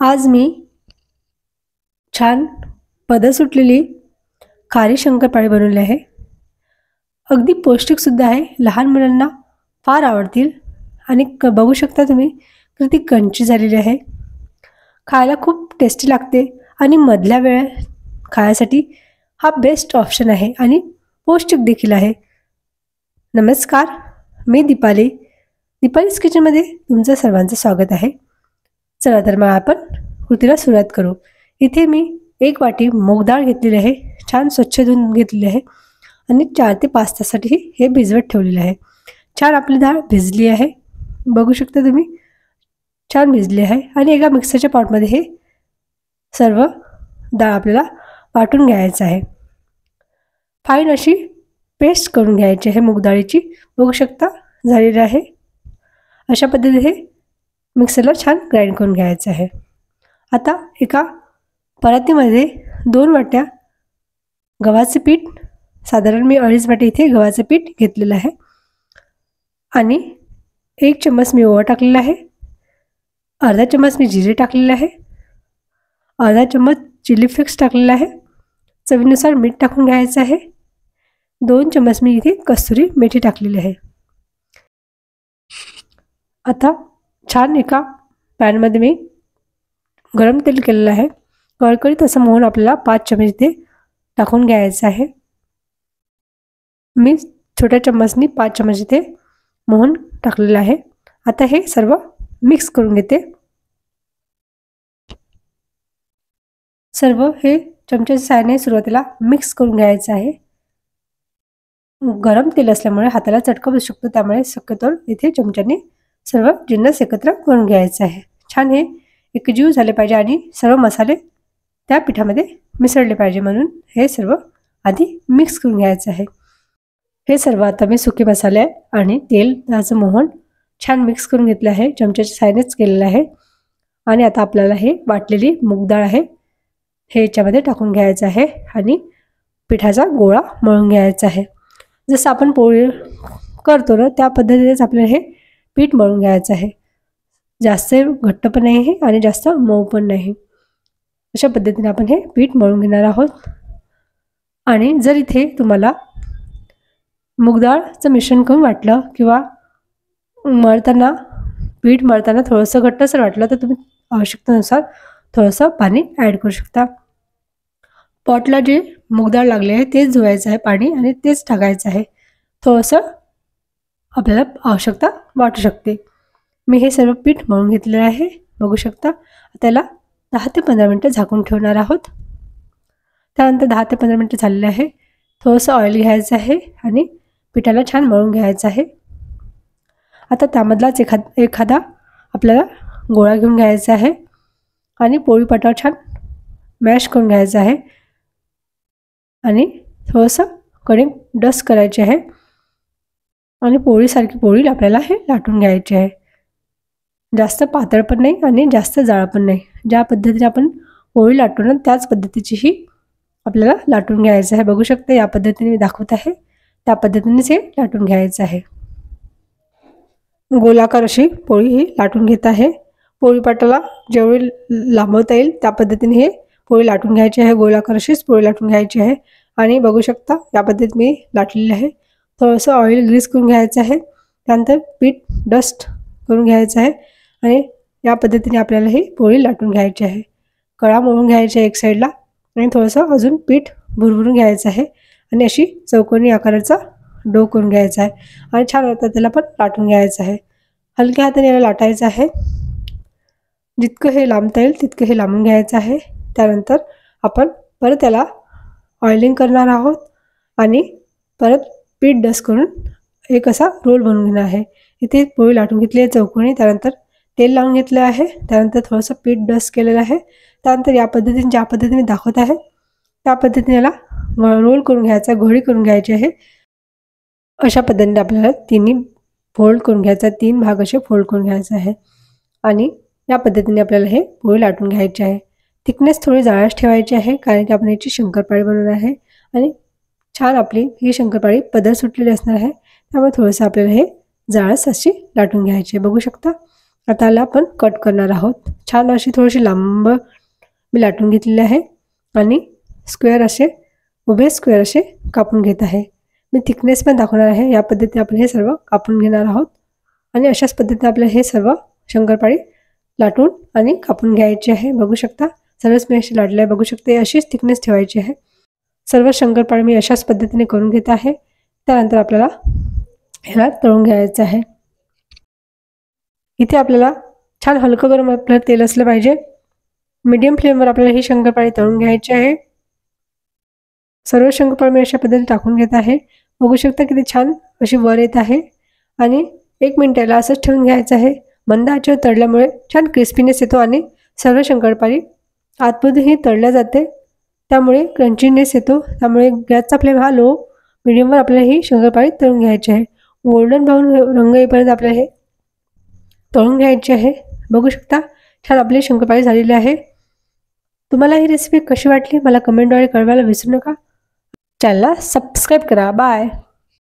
आज मी छान पदं सुटलेली खारी शंकरपाळी बनवली आहे. अगदी पौष्टिक सुद्धा आहे. लहान मुलांना फार आवडतील आणि बघू शकता तुम्ही तर ती क्रंची झालेली आहे. खायला खूप टेस्टी लागते आणि मधल्या वेळेत खाण्यासाठी हा बेस्ट ऑप्शन आहे आणि पौष्टिक देखील आहे. नमस्कार, मी दीपालीज किचनमध्ये तुमचं सर्वांचं स्वागत आहे. चला तर मग आपण कृतीला सुरुवात करू. इथे मी 1 वाटी मूग डाळ घेतलेली आहे. छान स्वच्छ धुवून घेतलेली आहे आणि 4 ते 5 तासासाठी हे भिजवत ठेवलेलं आहे. छान आपली डाळ भिजली आहे, बघू शकता तुम्ही. छान भिजली आहे आणि एका मिक्सरच्या पॉटमध्ये हे सर्व डाळ आपल्याला वाटून घ्यायचं आहे. फाईन अशी पेस्ट करून घ्यायची आहे मूग डाळीची, बघू शकता झालेली आहे. अशा पद्धतीने हे मिक्सरला छान ग्राइंड करून घ्यायचं आहे. आता एका परातीमध्ये 2 वाट्या गव्हाचे पीठ, साधारण मी 2.5 वाटी इथे गव्हाचं पीठ घेतलेलं आहे आणि 1 चम्मच मी ओवा टाकलेला आहे. अर्धा चम्मच मी जिरे टाकलेले आहे. अर्धा चम्मच चिली फ्लेक्स टाकलेला आहे. चवीनुसार मीठ टाकून घ्यायचं आहे. 2 चम्मच मी इथे कस्तुरी मेथी टाकलेली आहे. आता छान एका पॅनमध्ये मी गरम तेल केलेलं आहे. कळकळीत असं मोहन आपल्याला 5 चम्मच इथे टाकून घ्यायचं आहे. मी छोट्या चम्मचनी 5 चम्मच इथे मोहन टाकलेलं आहे. आता हे सर्व मिक्स करून घेते. सर्व हे चमच्याच्या साहाय्याने सुरुवातीला मिक्स करून घ्यायचं आहे. गरम तेल असल्यामुळे हाताला चटका बसू शकतो, त्यामुळे शक्यतोवर इथे चमच्याने सर्व जिन्नस एकत्र करून घ्यायचं आहे. छान हे एकजीव झाले पाहिजे आणि सर्व मसाले त्या पिठामध्ये मिसळले पाहिजे, म्हणून हे सर्व आधी मिक्स करून घ्यायचं आहे. हे सर्व आता मी सुके मसाले आणि तेल याचं मोहन छान मिक्स करून घेतलं आहे, चमच्याच्या साहाय्यानेच केलेलं आहे. आणि आता आपल्याला हे वाटलेली मूग डाळ आहे हे याच्यामध्ये टाकून घ्यायचं आहे आणि पिठाचा गोळा मळून घ्यायचा आहे. जसं आपण पोळी करतो ना त्या पद्धतीनेच आपल्याला हे पीठ मळून घ्यायचं आहे. जास्त घट्ट पण नाही आणि जास्त मऊ पण नाही, अशा पद्धतीने आपण हे पीठ मळून घेणार आहोत. आणि जर इथे तुम्हाला मूग डाळचं मिश्रण करून वाटलं किंवा पीठ मळताना थोडंसं घट्टसर वाटलं तर तुम्ही आवश्यकतेनुसार थोडंसं पाणी ॲड करू शकता. पॉटला जे मूग डाळ लागले आहे तेच धुवायचं आहे पाणी आणि तेच टाकायचं आहे. थोडंसं आपल्याला आवश्यकता वाटू शकते. मी हे सर्व पीठ मळून घेतलेलं आहे, बघू शकता. त्याला 10 ते 15 मिनटं झाकून ठेवणार आहोत. त्यानंतर 10 ते 15 मिनटं झालेले आहे. थोडंसं ऑइल घ्यायचं आहे आणि पिठाला छान मळून घ्यायचं आहे. आता त्यामधलाच एखादा आपल्याला गोळा घेऊन घ्यायचा आहे आणि पोळीपाटावर छान मॅश करून घ्यायचं आहे आणि थोडंसं कणिक डस्ट करायचे आहे आणि पोळीसारखी पोळी आपल्याला हे लाटून घ्यायची आहे. जास्त पातळ पण नाही आणि जास्त जाड पण नाही. ज्या पद्धतीने आपण पोळी लाटतो ना त्याच पद्धतीची ही आपल्याला लाटून घ्यायचं आहे. बघू शकता या पद्धतीने मी दाखवत आहे, त्या पद्धतीनेच हे लाटून घ्यायचं आहे. गोलाकार अशी पोळी ही लाटून घेत आहे. पोळीपाटाला जेवढी लांबवता येईल त्या पद्धतीने हे पोळी लाटून घ्यायची आहे. गोलाकार अशीच पोळी लाटून घ्यायची आहे आणि बघू शकता या पद्धतीत मी लाटलेली आहे. थोडंसं ऑइल ग्रीस करून घ्यायचं आहे. त्यानंतर पीठ डस्ट करून घ्यायचं आहे आणि या पद्धतीने आपल्याला ही पोळी लाटून घ्यायची आहे. कळा मळून घ्यायची आहे एक साईडला आणि थोडंसं अजून पीठ भुरभुरून घ्यायचं आहे आणि अशी चौकोनी आकाराचा डो करून घ्यायचा आहे आणि छान होतं त्याला पण लाटून घ्यायचं आहे. हलक्या हाताने याला लाटायचं आहे. जितकं हे लांबता येईल तितकं हे लांबून घ्यायचं आहे. त्यानंतर आपण परत त्याला ऑइलिंग करणार आहोत आणि परत पीठ डस्ट करून एक असा रोल बनवून घेणार आहे. इथे पोळी लाटून घेतली आहे चौकोनी, त्यानंतर तेल लावून घेतलं आहे, त्यानंतर थोडंसं पीठ डस्ट केलेलं आहे. त्यानंतर या पद्धतीने ज्या पद्धतीने दाखवत आहे त्या पद्धतीने याला रोल करून घ्यायचा, घोळी करून घ्यायची आहे. अशा पद्धतीने आपल्याला तिन्ही फोल्ड करून घ्यायचा, 3 भाग असे फोल्ड करून घ्यायचे आहे आणि या पद्धतीने आपल्याला हे पोळी लाटून घ्यायची आहे. थिकनेस थोडी जाडच ठेवायची आहे, कारण की आपण याची शंकरपाळी बनवणार आहे आणि छान आपली ही शंकरपाळी पदर सुटलेली असणार आहे, त्यामुळे थोडंसं आपल्याला हे जाडच अशी लाटून घ्यायची आहे. बघू शकता आता याला आपण कट करणार आहोत. छान अशी थोडीशी लांब मी लाटून घेतलेली आहे आणि स्क्वेअर असे उभे स्क्वेअर असे कापून घेत आहे. मी थिकनेस पण दाखवणार आहे. या पद्धतीने आपण हे सर्व कापून घेणार आहोत आणि अशाच पद्धतीने आपल्याला हे सर्व शंकरपाळी लाटून आणि कापून घ्यायचे आहे. बघू शकता सर्वच मी अशी लाटले आहे. बघू शकते अशीच थिकनेस ठेवायची आहे. सर्व शंकरपाळी मी अशाच पद्धतीने करून घेत आहे. त्यानंतर आपल्याला ह्याला तळून घ्यायचं आहे. इथे आपल्याला छान हलकं गरम आपल्याला तेल असलं पाहिजे. मीडियम फ्लेमवर आपल्याला ही शंकरपाळी तळून घ्यायची आहे. सर्व शंकरपाळी मी अशा पद्धतीने टाकून घेत आहे. बघू शकता किती छान अशी वर येत आहे आणि 1 मिनिट याला असंच ठेवून घ्यायचं आहे. मंद आचेवर तळल्यामुळे छान क्रिस्पीनेस येतो आणि सर्व शंकरपाळी आतमधूनही तळल्या जाते, त्यामुळे क्रंचीनेस येतो. त्यामुळे गॅसचा फ्लेम हा लो मीडियमवर आपल्याला ही शंकरपाळी तळून घ्यायची आहे. गोल्डन ब्राऊन रंग येईपर्यंत आपल्याला हे तळून घ्यायचे आहे. बघू शकता छान आपली शंकरपाळी झालेली आहे. तुम्हाला ही रेसिपी कशी वाटली मला कमेंटद्वारे कळवायला विसरू नका. चॅनलला सबस्क्राईब करा. बाय.